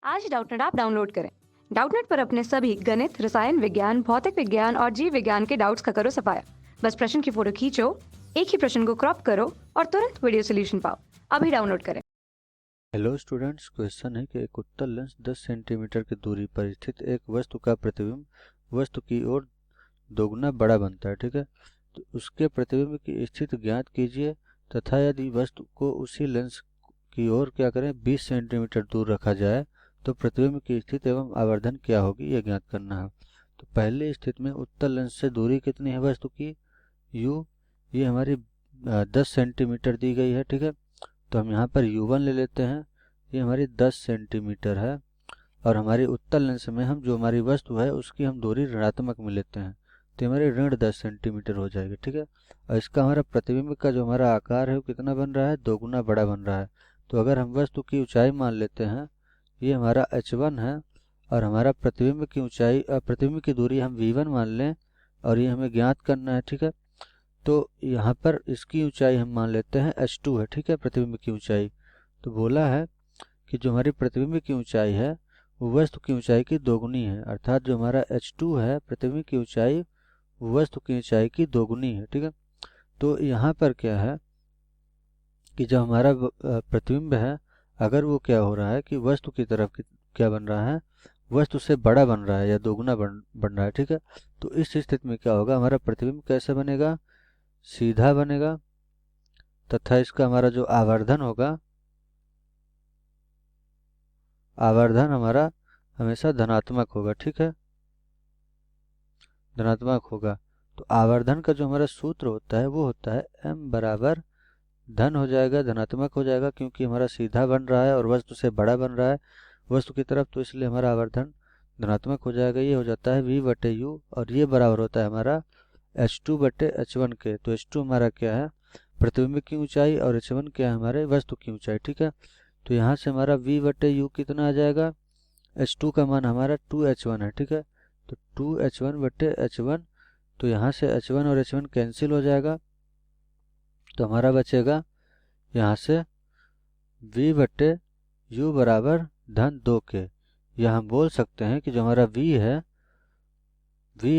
आज Doubtnut app download करें। Doubtnut पर अपने सभी गणित, रसायन विज्ञान, भौतिक विज्ञान और जीव विज्ञान के डाउट्स का करो सफाया। बस प्रश्न की फोटो खींचो, एक ही प्रश्न को क्रॉप करो और तुरंत वीडियो सोल्यूशन पाओ। अभी डाउनलोड करें। हेलो स्टूडेंट्स, क्वेश्चन है कि एक उत्तल लेंस 10 सेंटीमीटर की दूरी पर स्थित एक वस्तु का प्रतिबिंब वस्तु की ओर दोगुना बड़ा बनता है। ठीक है, तो उसके प्रतिबिंब की स्थिति ज्ञात कीजिए तथा यदि वस्तु को उसी लेंस की ओर क्या करें 20 सेंटीमीटर दूर रखा जाए तो प्रतिबिंब की स्थिति एवं आवर्धन क्या होगी, यह ज्ञात करना है। तो पहली स्थिति में उत्तल लेंस से दूरी कितनी है वस्तु की, u, ये हमारी 10 सेंटीमीटर दी गई है। ठीक है, तो हम यहाँ पर u1 ले लेते हैं, ये हमारी 10 सेंटीमीटर है और हमारी उत्तल लेंस में हम जो हमारी वस्तु है उसकी हम दूरी ऋणात्मक में लेते हैं, तो हमारी ऋण 10 सेंटीमीटर हो जाएगी। ठीक है, और इसका हमारा प्रतिबिंब का जो हमारा आकार है वो कितना बन रहा है, दोगुना बड़ा बन रहा है। तो अगर हम वस्तु की ऊंचाई मान लेते हैं, ये हमारा h1 है और हमारा प्रतिबिंब की ऊंचाई प्रतिबिंब की दूरी हम v1 मान लें और ये हमें ज्ञात करना है। ठीक है, तो यहाँ पर इसकी ऊंचाई हम मान लेते हैं h2 है। ठीक है, प्रतिबिंब की ऊंचाई तो बोला है कि जो हमारी प्रतिबिंब की ऊंचाई है वो वस्तु की ऊंचाई की दोगुनी है, अर्थात जो हमारा h2 है प्रतिबिंब की ऊंचाई वस्तु की ऊंचाई की दोगुनी है। ठीक है, तो यहाँ पर क्या है कि जो हमारा प्रतिबिंब है अगर वो क्या हो रहा है कि वस्तु की तरफ क्या बन रहा है, वस्तु से बड़ा बन रहा है या दोगुना बन रहा है। ठीक है, तो इस स्थिति में क्या होगा, हमारा प्रतिबिंब कैसे बनेगा, सीधा बनेगा तथा इसका हमारा जो आवर्धन होगा, आवर्धन हमारा हमेशा धनात्मक होगा। ठीक है, धनात्मक होगा। तो आवर्धन का जो हमारा सूत्र होता है वो होता है m बराबर धन हो जाएगा, धनात्मक हो जाएगा क्योंकि हमारा सीधा बन रहा है और वस्तु से बड़ा बन रहा है वस्तु की तरफ, तो इसलिए हमारा आवर्धन धनात्मक हो जाएगा। ये हो जाता है v बटे u और ये बराबर होता है हमारा h2 बटे h1 के। तो h2 हमारा क्या है, प्रतिबिंब की ऊंचाई और h1 क्या है, हमारे वस्तु की ऊंचाई। ठीक है, तो यहाँ से हमारा v बटे u कितना आ जाएगा, h2 का मान हमारा 2h1 है। ठीक है, तो 2h1 बटे h1, तो यहाँ से h1 और h1 कैंसिल हो जाएगा, तो हमारा बचेगा यहाँ से v बटे u बराबर धन 2 के। यह हम बोल सकते हैं कि जो हमारा v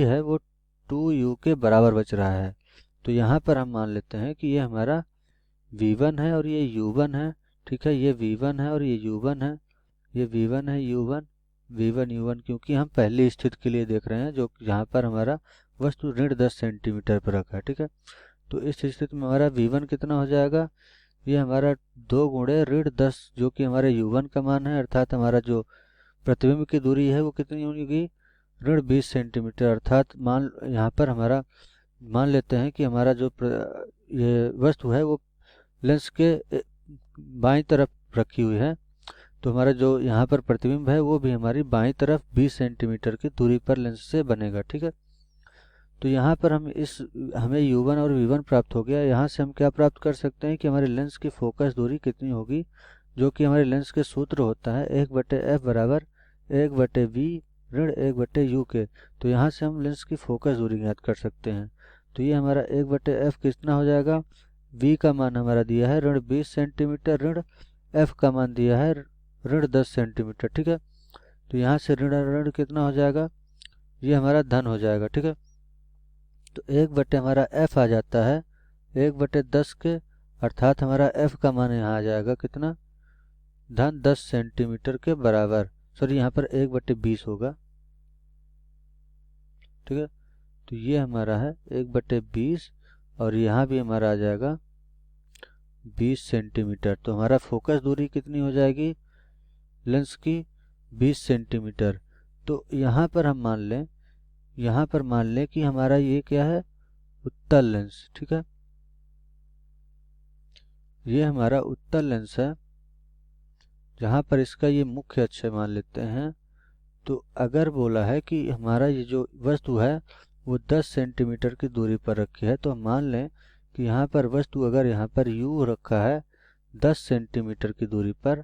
है वो 2u के बराबर बच रहा है। तो यहाँ पर हम मान लेते हैं कि ये हमारा v1 है और ये u1 है। ठीक है, ये v1 है और ये u1 है, ये v1 है u1 v1 u1, क्योंकि हम पहली स्थिति के लिए देख रहे हैं जो यहाँ पर हमारा वस्तु ऋण 10 सेंटीमीटर पर रखा है। ठीक है, तो इस स्थिति में हमारा v1 कितना हो जाएगा, ये हमारा 2 गुणे ऋण 10 जो कि हमारे u1 का मान है, अर्थात हमारा जो प्रतिबिंब की दूरी है वो कितनी होगी, ऋण 20 सेंटीमीटर। अर्थात यहाँ पर हमारा मान लेते हैं कि हमारा जो ये वस्तु है वो लेंस के बाईं तरफ रखी हुई है, तो हमारा जो यहाँ पर प्रतिबिंब है वो भी हमारी बाईं तरफ 20 सेंटीमीटर की दूरी पर लेंस से बनेगा। ठीक है, तो यहाँ पर हमें u1 और v1 प्राप्त हो गया। यहाँ से हम क्या प्राप्त कर सकते हैं कि हमारे लेंस की फोकस दूरी कितनी होगी, जो कि हमारे लेंस के सूत्र होता है 1/f बराबर 1/v ऋण 1/u के। तो यहाँ से हम लेंस की फोकस दूरी ज्ञात कर सकते हैं। तो ये हमारा 1/f कितना हो जाएगा, v का मान हमारा दिया है ऋण 20 सेंटीमीटर, ऋण f का मान दिया है ऋण 10 सेंटीमीटर। ठीक है, तो यहाँ से ऋण ऋण कितना हो जाएगा, ये हमारा धन हो जाएगा। ठीक है, तो 1/, हमारा f आ जाता है 1/10 के, अर्थात हमारा f का मान यहाँ आ जाएगा कितना, धन 10 सेंटीमीटर के बराबर। सॉरी, यहाँ पर 1/20 होगा। ठीक है, तो ये हमारा है 1/20 और यहाँ भी हमारा आ जाएगा 20 सेंटीमीटर। तो हमारा फोकस दूरी कितनी हो जाएगी लेंस की, 20 सेंटीमीटर। तो यहाँ पर हम मान लें कि हमारा ये क्या है, उत्तल लेंस। ठीक है, ये हमारा उत्तल लेंस है जहाँ पर इसका ये मुख्य अक्ष मान लेते हैं। तो अगर बोला है कि हमारा ये जो वस्तु है वो 10 सेंटीमीटर की दूरी पर रखी है, तो हम मान लें कि यहाँ पर वस्तु अगर यहाँ पर u रखा है 10 सेंटीमीटर की दूरी पर,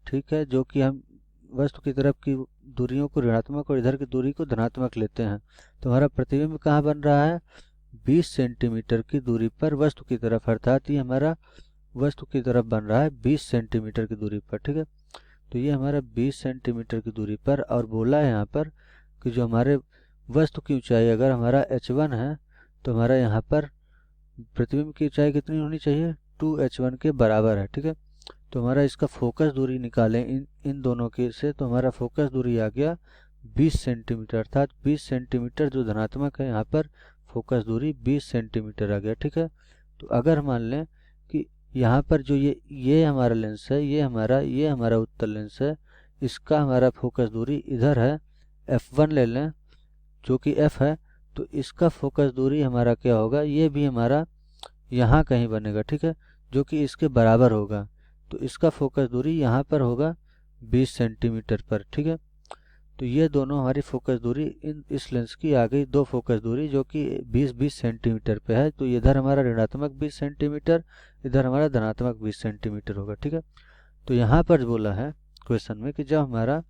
ठीक है, जो कि हम वस्तु की तरफ की दूरियों को ऋणात्मक और इधर की दूरी को धनात्मक लेते हैं, तो हमारा प्रतिबिंब कहाँ बन रहा है, 20 सेंटीमीटर की दूरी पर वस्तु की तरफ, अर्थात ये हमारा वस्तु की तरफ बन रहा है 20 सेंटीमीटर की दूरी पर। ठीक है, तो ये हमारा 20 सेंटीमीटर की दूरी पर, और बोला है यहाँ पर कि जो हमारे वस्तु की ऊंचाई अगर हमारा h1 है तो हमारा यहाँ पर प्रतिबिंब की ऊंचाई कितनी होनी चाहिए, 2h1 के बराबर है। ठीक है, तो हमारा इसका फोकस दूरी निकालें इन दोनों के से, तो हमारा फोकस दूरी आ गया 20 सेंटीमीटर, अर्थात 20 सेंटीमीटर जो धनात्मक है यहाँ पर फोकस दूरी 20 सेंटीमीटर आ गया। ठीक है, तो अगर मान लें कि यहाँ पर जो ये हमारा लेंस है, ये हमारा उत्तल लेंस है, इसका हमारा फोकस दूरी इधर है, f1 ले लें जो कि f है, तो इसका फोकस दूरी हमारा क्या होगा, ये भी हमारा यहाँ कहीं बनेगा। ठीक है, जो कि इसके बराबर होगा, तो इसका फोकस दूरी यहाँ पर होगा 20 सेंटीमीटर पर। ठीक है, तो ये दोनों हमारी फोकस दूरी इस लेंस की आ गई, दो फोकस दूरी जो कि 20-20 सेंटीमीटर पे है। तो इधर हमारा ऋणात्मक 20 सेंटीमीटर, इधर हमारा धनात्मक 20 सेंटीमीटर होगा। ठीक है, तो यहाँ पर बोला है क्वेश्चन में कि जब हमारा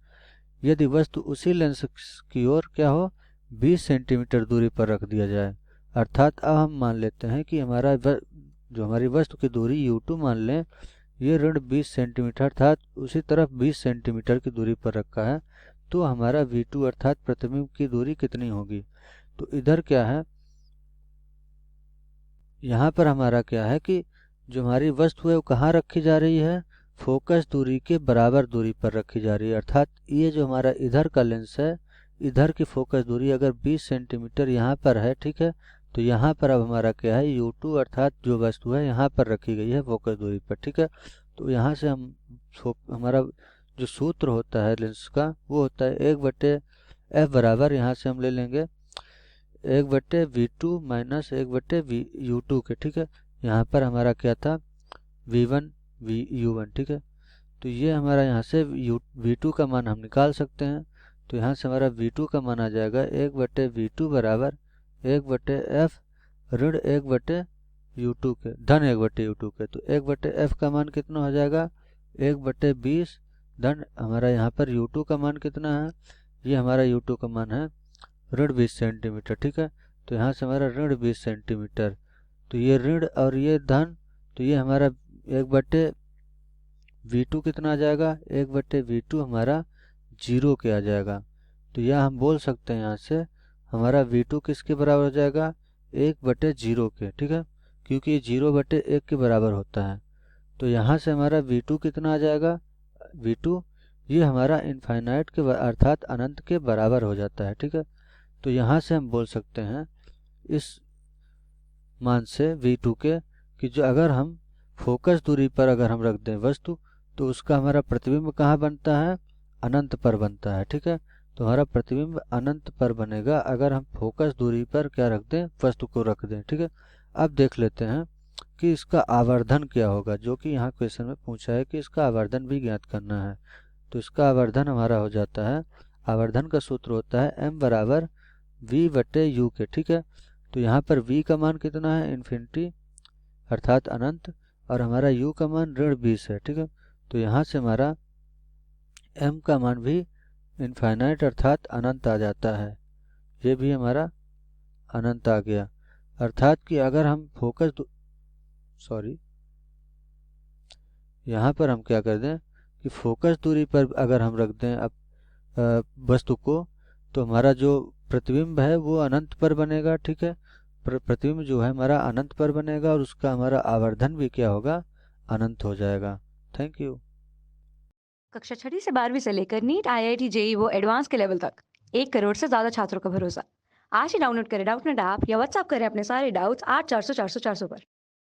यदि वस्तु उसी लेंस की ओर क्या हो 20 सेंटीमीटर दूरी पर रख दिया जाए, अर्थात अब हम मान लेते हैं कि जो हमारी वस्तु की दूरी u2 मान लें, ये ऋण 20 सेंटीमीटर अर्थात उसी तरफ 20 सेंटीमीटर की दूरी पर रखा है, तो हमारा v2 अर्थात प्रतिबिंब की दूरी कितनी होगी। तो इधर क्या है, यहाँ पर हमारा क्या है कि जो हमारी वस्तु है वो कहाँ रखी जा रही है, फोकस दूरी के बराबर दूरी पर रखी जा रही है। अर्थात ये जो हमारा इधर का लेंस है, इधर की फोकस दूरी अगर 20 सेंटीमीटर यहाँ पर है, ठीक है, तो यहाँ पर अब हमारा क्या है u2 अर्थात जो वस्तु है यहाँ पर रखी गई है फोकस दूरी पर। ठीक है, तो यहाँ से हम हमारा जो सूत्र होता है लेंस का वो होता है 1/f बराबर, यहाँ से हम ले लेंगे 1/v2 माइनस 1/u2 के। ठीक है, यहाँ पर हमारा क्या था v1 u1। ठीक है, तो ये हमारा यहाँ से v2 का मान हम निकाल सकते हैं। तो यहाँ से हमारा v2 का मान आ जाएगा 1/v2 बराबर 1/f ऋण 1/u2 के धन 1/u2 के। तो 1/f का मान कितना हो जाएगा 1/20 धन हमारा यहाँ पर u2 का मान कितना है, ये हमारा u2 का मान है ऋण 20 सेंटीमीटर। ठीक है, तो यहाँ से हमारा ऋण 20 सेंटीमीटर, तो ये ऋण और ये धन, तो ये हमारा 1/v2 कितना आ जाएगा 1/v2 हमारा 0 के आ जाएगा। तो यह हम बोल सकते हैं यहाँ से हमारा v2 किसके बराबर हो जाएगा 1/0 के। ठीक है, क्योंकि ये 0/1 के बराबर होता है। तो यहाँ से हमारा v2 कितना आ जाएगा, v2 ये हमारा इनफाइनाइट के अर्थात अनंत के बराबर हो जाता है। ठीक है, तो यहाँ से हम बोल सकते हैं इस मान से v2 के कि जो अगर हम फोकस दूरी पर अगर हम रख दें वस्तु, तो उसका हमारा प्रतिबिंब कहाँ बनता है, अनंत पर बनता है। ठीक है, तो हमारा प्रतिबिंब अनंत पर बनेगा अगर हम फोकस दूरी पर क्या रख दें, वस्तु को रख दें। ठीक है, अब देख लेते हैं कि इसका आवर्धन क्या होगा, जो कि यहाँ क्वेश्चन में पूछा है कि इसका आवर्धन भी ज्ञात करना है। तो इसका आवर्धन हमारा हो जाता है, आवर्धन का सूत्र होता है m बराबर v/u के। ठीक है, तो यहाँ पर v का मान कितना है इन्फिनिटी अर्थात अनंत, और हमारा u का मान ऋण 20 है। ठीक है, तो यहाँ से हमारा m का मान भी इनफाइनाइट अर्थात अनंत आ जाता है, ये भी हमारा अनंत आ गया। अर्थात कि अगर हम यहाँ पर हम क्या कर दें कि फोकस दूरी पर अगर हम रख दें अब वस्तु को, तो हमारा जो प्रतिबिंब है वो अनंत पर बनेगा। ठीक है, प्रतिबिंब जो है हमारा अनंत पर बनेगा और उसका हमारा आवर्धन भी क्या होगा, अनंत हो जाएगा। Thank you. कक्षा 6वीं से 12वीं से लेकर नीट IIT JEE वो एडवांस के लेवल तक 1 करोड़ से ज्यादा छात्रों का भरोसा। आज ही डाउनलोड करें डाउटनेट ऐप या व्हाट्सएप करें अपने सारे डाउट्स 8400 400 400 पर।